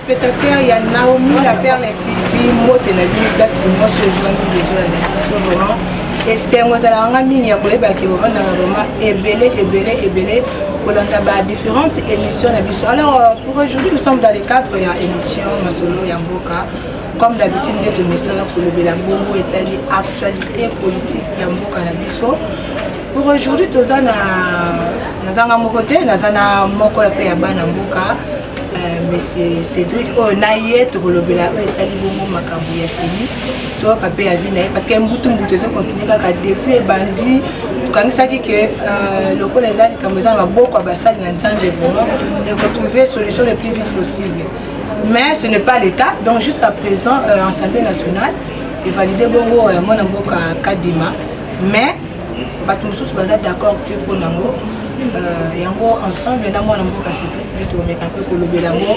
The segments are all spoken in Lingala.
téléspectateurs, il y a Naomi, la perle TV, moi, tu as vu, place, moi, je suis vraiment. Et c'est moi, je suis ébélé pour différentes émissions. Alors, pour aujourd'hui, nous sommes dans les 4 émissions, Masolo, Yamboka. Comme d'habitude, nous sommes pour le Bongo, Italie, actualité politique, Yamboka, Nabiso. Pour aujourd'hui, nous sommes dans mon côté, nous sommes dans mon côté, Yamboka. Monsieur Cédric Onaye to kolobela etali bongo makambo ya seni to kapé ya vina parce que mbutu zo continuer kaka depuis bandi tukangisaki que lokola ezali kameza maboko basali na nzambe vraiment de retrouver solution le plus vite possible, mais ce n'est pas le cas. Donc jusqu'à présent Assemblée nationale et validé bongo mona mboka Kadima, mais bato mosusu baza d'accord te pour nango. Yango ensemble na mwana mboka Cédric de tomeka peu kolobelango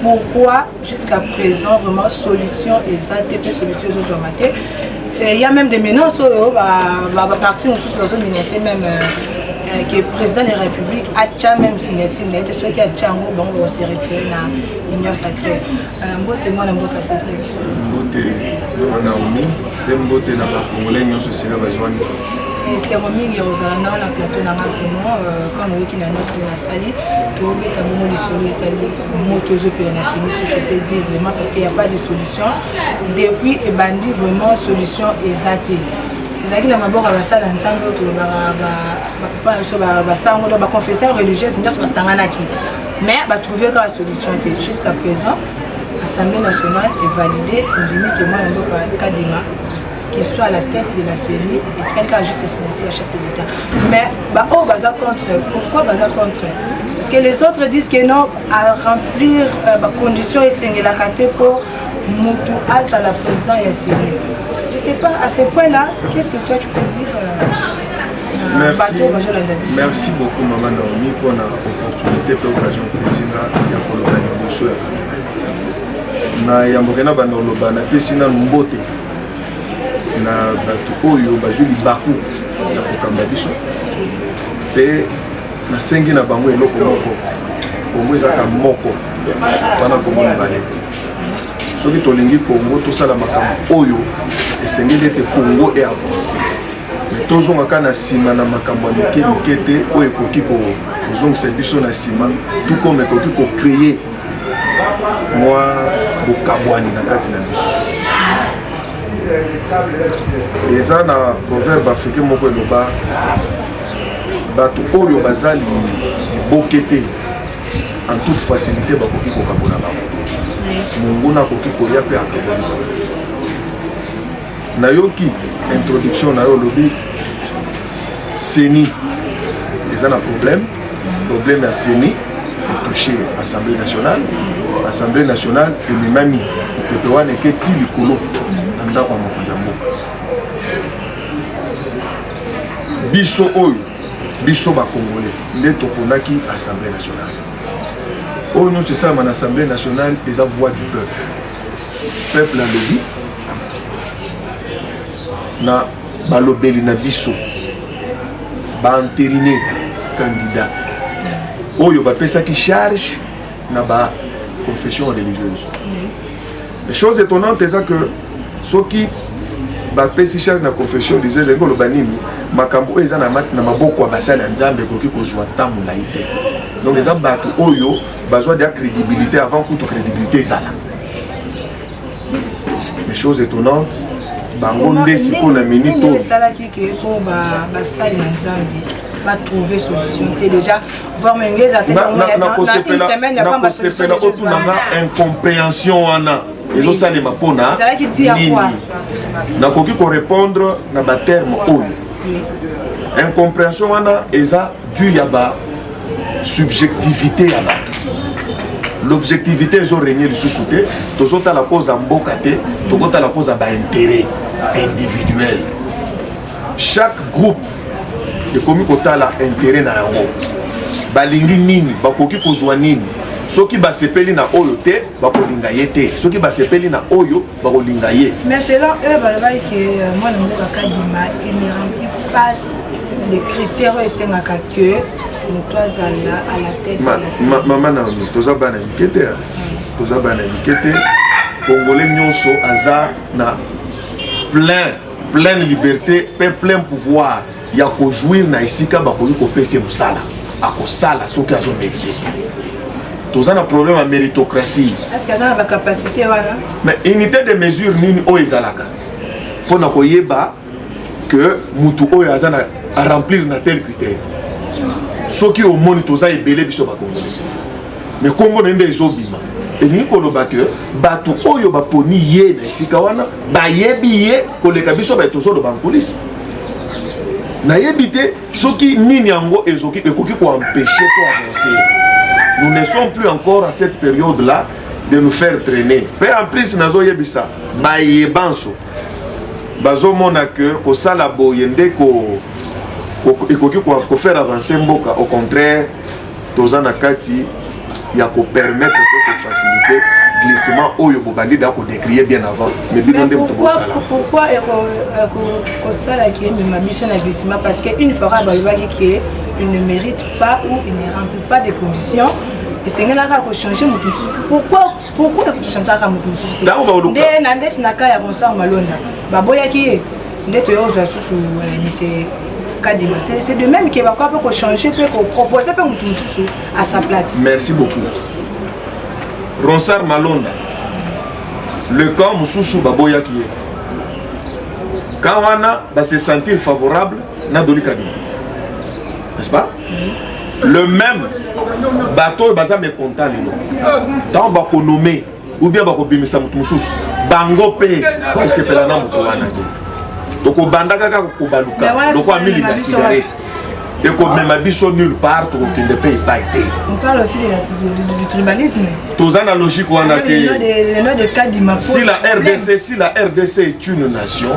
pourquoi jusqu'à présent vraiment solution exacte et solution aux maté. Il y a même des menaces va partir sous la menacer même que le président de la République a déjà même signé ce qui a Django bon on s'est retiré na union sacrée mbote mwana mboka Cédric mbote Naomi mbote na ba congolais union sociale besoin. C'est mon ming aux alentours la plateau n'a vraiment quand on qui n'a pas de la salle tout est à mon solo Italie motozo pour la salle si je peux dire vraiment parce qu'il n'y a pas de solution depuis et bandi vraiment solution exacte ezaki na maboko ba salle ensemble to ba sango ba confession religieuse nyoso basanganaki mais ba trouver la solution jusqu'à présent l'Assemblée nationale est validée indimi que moi mboka Kadima qui soit à la tête de la CENI et quelqu'un a juste signé à chef de l'État. Mais oh, baza contre. Pourquoi baza contre? Parce que les autres disent que non, à remplir les conditions et signer la carte pour Moutou As à la présidente et CENI. Je ne sais pas, à ce point-là, qu'est-ce que toi tu peux dire Merci beaucoup, Maman Naomi, pour l'opportunité pour l'occasion de Pessina, il y a pour l'organisation. Il y a Mokena Bandoloba, il y a Pessina Mbote. Na bato oyo bazuli baku ya kokamba biso pe na sengi na bango eloko moko Kongo ezaka moko wana komona bale soki tolingi Kongo tosala makambo oyo esengeli ete Kongo e avancer mais tozongaka na nsima na makambo ya mike te oyo ekoki kozongisa biso na nsima tout comme ekoki kocréer mwa bokabwani na kati na biso. Les ans na proverbe africain moko eloba bato oyo bazali bokete en toute facilité bakoki kokabona bango monguna akoki kolia pe akabona nayoki introduction na yo lobi CENI eza na problème ya CENI touché Assemblée nationale ememami pepe wana eke ti likolo ndako ya mokonzi ya mboka biso oyo biso bakongolais nde toponaki Assemblée nationale oyo nyonso esalama na Assemblée nationale eza voix du peuple alobi na balobeli na biso baentériner candidat oyo bapesaki charge na ba confession religieuse. Les choses étonnantes c'est que soki bapesi charge na confession religieuse ngolo banini makambo eza na maboko ya basali ya nzambe koki kozwa tamula ite. Donc eza bato oyo bazwa de crédibilité avant que toute crédibilité ezala. Les choses étonnantes bango nde siko na minito esala kike po basali na nzambe ba trouver solution te déjà voir même les attendre dans une semaine il y a pas de solution incompréhension wana ezo sale mapona ezala ki dire quoi na koki ko répondre na ba terme oyo incompréhension wana eza dû ya ba subjectivité ya ba l'objectivité est régner sous te tozota la cause en mboka te tokota la cause ba intérêt individuel. Chaque groupe de komi kotala intérêt na yango balingi nini bakoki kozwa nini soki basepeli na oyo te bakolinga ye te soki basepeli na oyo bakolinga ye. Mais selon eux balobaki que moi na mboka Kadima il ne remplit pas les critères esengaka que moto azala à la tête maman na toza bana mike te toza bana mikete congolais nyonso aza na pleine liberté plein pouvoir ya ko jouir na isika bakoki kopesa musala akosala soki azomérite toza na problème ya méritocratie. Est-ce que ça a la capacité wana? Mais unité de mesure nini oyo ezalaka mpona koyeba que mutu oyo aza na a remplir na tel critère soki omoni toza ebele biso bakongolais mais Congo nde ezobima elingi koloba ke bato oyo baponi ye na esika wana bayebi ye koleka biso baye tozoloba npolisi nayebi te soki nini yango ekoki koempêcher to avancer. Nous ne sommes plus encore à cette période là de nous faire traîner. Mais en plus nazo yebisa bayebanso bazomona que kosala boyende ekoki ko faire avancer mboka. Au contraire toza na kati ya ko permettre ko faciliter glissement oyo bobandi da ko décrier bien avant. Mais pourquoi kosala ki même biso na glissement? Parce que une fois balobaki que il ne mérite pas ou il ne remplit pas des conditions. Et c'est là qu'on changer mon tout. Pourquoi tu changes à mon tout? Dès n'andès n'a qu'à avancer en malona. Baboya qui n'est pas aux sous mais c'est de même qu'il va quoi pour changer pour proposer pour mon tout à sa place. Merci beaucoup. Ronsar Malonda. Le camp Moussoussou Baboya qui est. Quand on va se sentir favorable, n'a donné Kadima. N'est-ce pas? Le même bateau baza mécontent lelo. Tant ba ko nommer ou bien ba ko bimisa mutu mususu. Bango pe ko sepela na mutu wana te. Donc obanda kaka ko baluka. Donc a mili la cigarette. Et ko mema biso nulle part to kende pe baité. On parle aussi du tribalisme. Tous en logique wana ke le nom de Kadima. Si la RDC est une nation,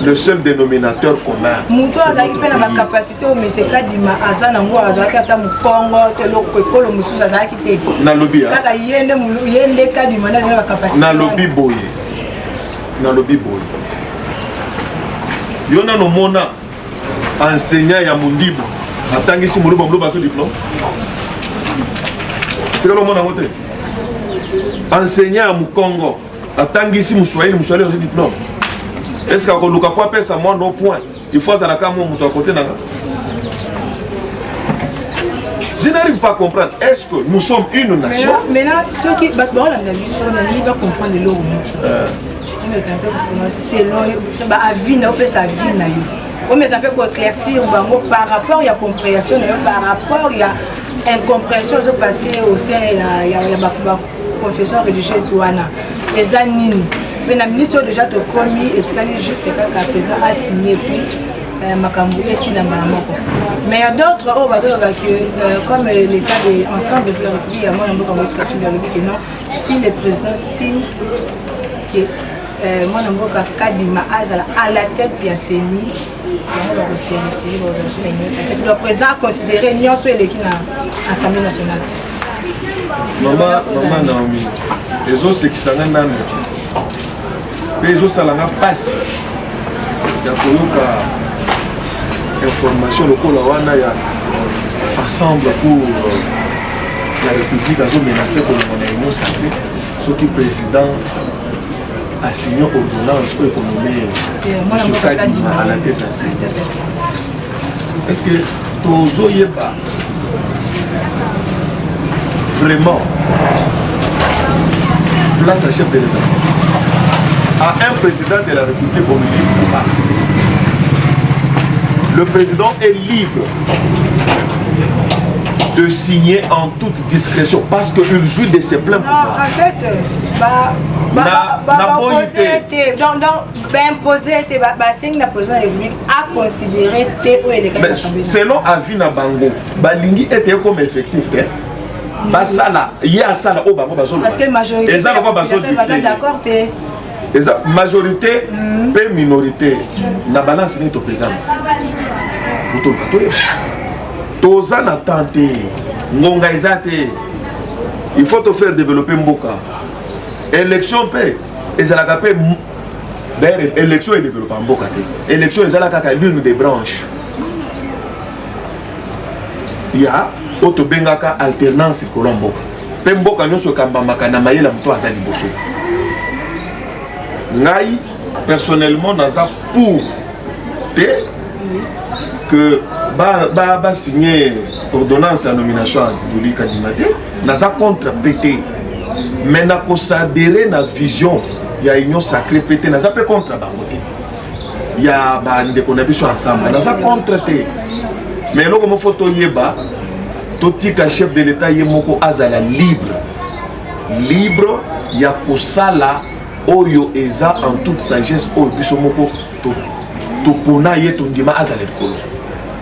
le seul dénominateur commun. Muto azaki pe na ba capacité o monsieur Kadima azana ngo azaki ata mukongo te loko ekolo mususu azaki te. Na lobby. Kaka yende Kadima na ba capacité. Na lobby boye. Yona no mona enseignant ya mundibo atangisi muluba muluba so diplôme. Tikalo mona mote. Enseignant ya Mukongo atangisi muswahili so diplôme. Est-ce que Luka quoi pèse à moi non point? Il faut à la caméra mon côté là. Je n'arrive pas à comprendre. Est-ce que nous sommes une nation? Maintenant, ceux qui battent la nation, ils vont comprendre l'eau. C'est long. À vie, on peut sa vie. On met un peu pour éclaircir par rapport à la compréhension, par rapport à l'incompréhension de passer au sein de la confession religieuse. Les années. Mais la ministre déjà te commis et tu as juste quelqu'un présent a signé puis Makambu et Sinamamoko. Mais il y a d'autres comme les cas de ensemble de la République, moi je me non, si le président signe que moi je me Kadima Azala à la tête il y a Séni, le président a considéré Nyon soit l'équipe à l'Assemblée nationale. Maman Naomi, les autres c'est qui s'en ont mais je sais la passe. Il y a information locale wana ya ensemble pour la République a menacé pour la Union sacrée. Ce qui président a signé ordonnance pour économiser M. Kadima à la tête de ça. Est-ce que Tozo Yeba vraiment place à chef de l'État à un président de la République au milieu. Le président est libre de signer en toute discrétion parce qu'il jouit de ses pleins pouvoirs. En fait, a considéré selon avis na bango, balingi était comme effectif. Basala, il y a ça là au bango bazolo. Parce que majorité, d'accord majorité et minorité, la balance n'est au présent. Toza na tenté, ngonga izate. Il faut te faire développer Mboka. Élection paix, et ça la paix. D'ailleurs, élection et développement Mboka. Élection et ça la l'une des branches. Il y a auto bengaka alternance Colombo. pe mboka nyonso kambamaka na mayela moto aza liboso ngai personnellement naza pour te que ba signer ordonnance à nomination à Douli Kadimate naza contre pété mais na ko s'adhérer na vision ya union sacrée pété naza pe contre bango te ya ba ndeko na biso ensemble naza contre te mais loko mo photo yeba totika chef de l'état ye moko azala libre ya kosala oyo eza en toute sagesse oyo biso moko to pona ye to ndima azala likolo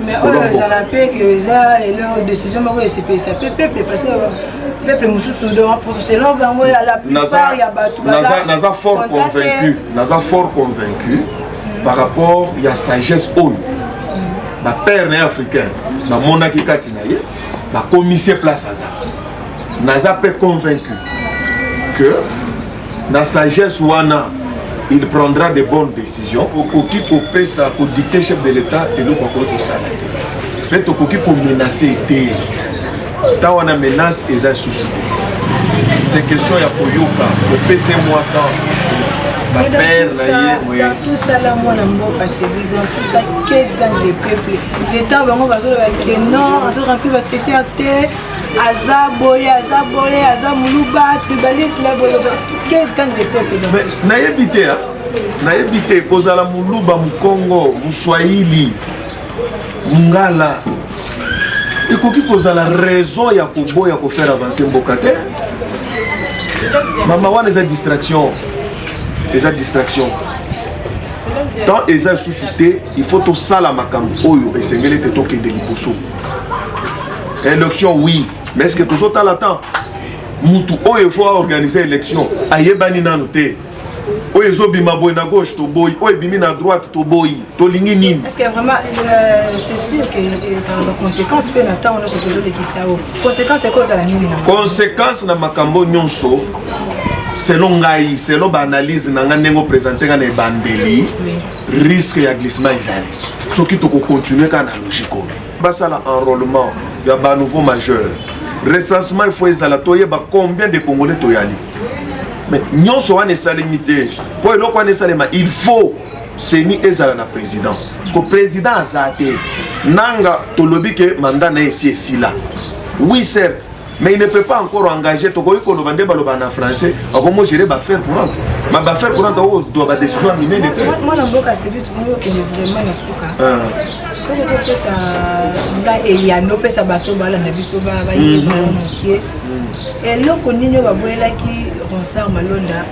mais oyo ezala pe que eza leur décision moko esepesa pe peuple parce que peuple mususu pour selon bango ya la plupart ya bato naza fort convaincu par rapport ya sagesse oyo ba père na africain ba monaki kati na ye ba commissaire place aza naza pe convaincu que na sagesse wana il prendra de bonnes décisions okoki kopesa ko dicter chef de l'état et le kokoko kosala te pe tokoki ko menacer te ta wana menace eza susu c'est question ya koyoka kopesa moi quand ma père dans tout ça là moi na mboka c'est dit dans tout ça que dans les peuples l'état bango bazolo ba que non azo remplir ba critère te azaboye aza muluba tribalisme la boye que dans les peuples dans na yebite kozala muluba mukongo muswahili mungala ekoki kozala raison ya koboya ko faire avancer mboka te mama wana eza distraction tant eza suscité il faut to sala makambo oyo esengeli te tokende liboso élection oui mais est-ce que toujours tala temps mutu oyo il faut organiser élection ayebani nanu te oyo ezobima boy na gauche to boy oyo bimi na droite to boy to lingi nini est-ce que vraiment c'est sûr que la conséquence peut n'attendre on toujours les kisao conséquence c'est cause à la nini na conséquence na makambo nyonso selon ngai selon ba analyse na ngandengo présenter na bandeli risque ya glissement izali soki to ko continuer kana logique basala enrôlement ya ba nouveau majeur recensement il faut ezala toyeba combien de Congolais toyali mais nyonso wana esalimité po eloko wana esalema il faut seni ezala na président parce que président azate nanga tolobi ke mandat na esi esila oui certes mais il ne peut pas encore engager tokoyi koloba nde baloba na français akomo gérer ba faire courante ma ba faire courante o doit ba décision mine de terre moi na mboka c'est dit tout que vraiment na suka soki kopesa nga eyano opesa bato balanda biso bayeba mokie eloko nini oyo baboyelaki Ronsard Malonda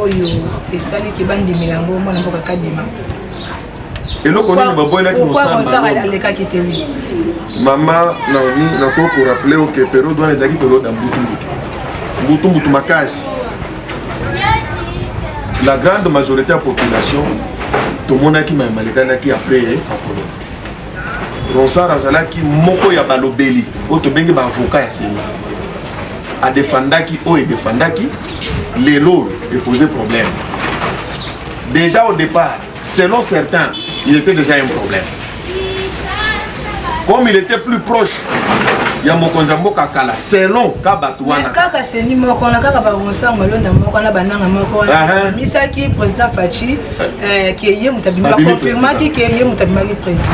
oyo esaliki bandimilango mwana mboka kadima eloko nini baboyelaki Ronsard alekaki te wi mama naoni nako ko rappeler que période wana ezalaki période ya mbutumbutu makasi la grande majorité de la population tomonaki malekaki après Apollo Ronsard azalaki moko ya balobeli oyo tobengi baavocat ya seni adefandaki oyo edefandaki lelo eposé problème déjà au départ selon certains il était déjà un problème comme il était plus proche ya mokonzi mboka kala selon kabatu wana kaka seni moko na kaka ba Ronsard Malonda moko na bananga moko misaki président Fachi qui est mutabima confirmaki que est mutabima président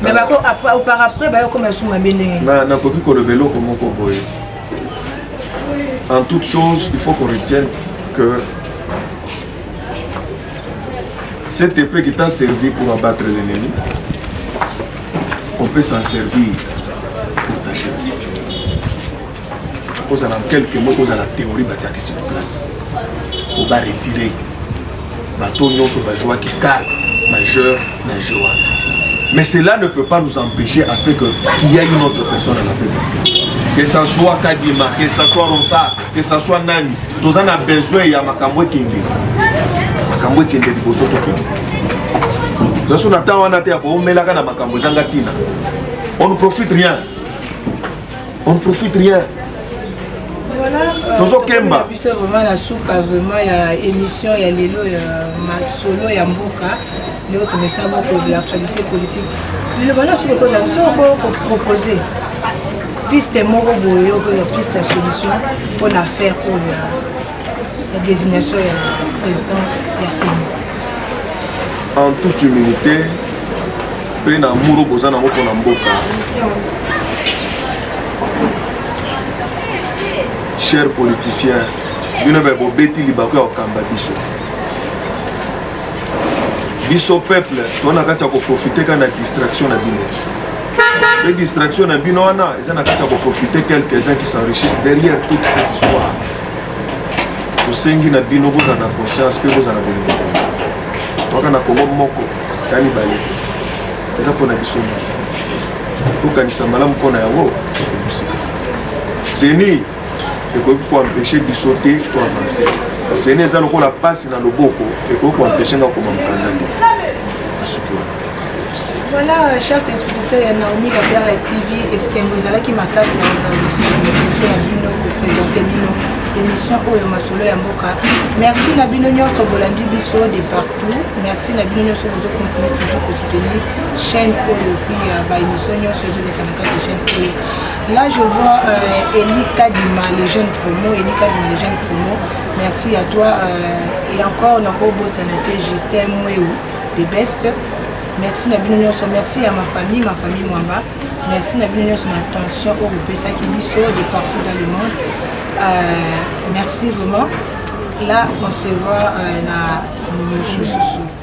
mais par après ba comme suma bendenge na koki ko lobelo ko moko boye en toute chose il faut qu'on retienne que cette épée qui t'a servi pour abattre l'ennemi on peut s'en servir pour tâcher cause dans quelques mots cause à la théorie batiaki sur place on va retirer bateau nyonso ba joie qui carte majeur na joie mais cela ne peut pas nous empêcher à ce qu'il y ait une autre personne dans la paix. Que ce soit Kadima, que ce soit Ronsard, que ce soit Nani, nous en avons besoin de Makambo Kende. Makambo Kende de Bozoto Kende. Nous sommes en train de faire Makambo Zangatina. On ne profite rien. On ne profite rien. Voilà. Toujours Kemba. C'est vraiment la soupe, vraiment il y a émission, il y a Lelo, il y a Masolo, il y a Mboka. Les autres messages de l'actualité politique. Mais le voilà sur les causes, ce qu'on peut proposer. piste moko boye oyo piste ya solution mpona faire oyo ya désignation ya président ya Seni. En toute humilité mpe na amour boza nango mpona mboka, chers politiciens, bino mpe bobeti libako ya kokamba biso. Biso peuple toza na kati ya koprofite kaka na distraction na bino. Les distractions na bino wana eza na kati ya koprofite quelques-uns qui s'enrichissent derrière toutes ces histoires. Tosengi na bino bozala na conscience mpe bozala na bolingo. Toka na Kongo moko ya mibale eza mpona biso nyonso. Tokanisa malamu mpona yango ekosika. Seni ekoki koempêche biso te toavance. Seni eza lokola pasi na loboko ekoki koempêche nga koma mokanda te. Voilà, chers téléspectateurs, il y a Naomi Gabriel la TV et c'est Mbozala qui m'a cassé sur la Bino pour présenter Bino émission Oyo Masolo ya Mboka. Merci Nabino Nyonso Bolandi Biso de partout. Merci Nabino Nyonso de continuer toujours à soutenir chaîne Oyo puis bah émission Nyonso de Kanaka de chaîne Oyo. Là je vois Eli Kadima les jeunes promo, Eli Kadima les jeunes promo. Merci à toi et encore Nakobo Sanate Justin Mweu des best. Merci Nabino Nyonso, merci à ma famille Mwamba. Merci Nabino Nyonso, ma attention au Rupesa Kibiso de partout dans le monde. Merci vraiment. Là, on se voit dans le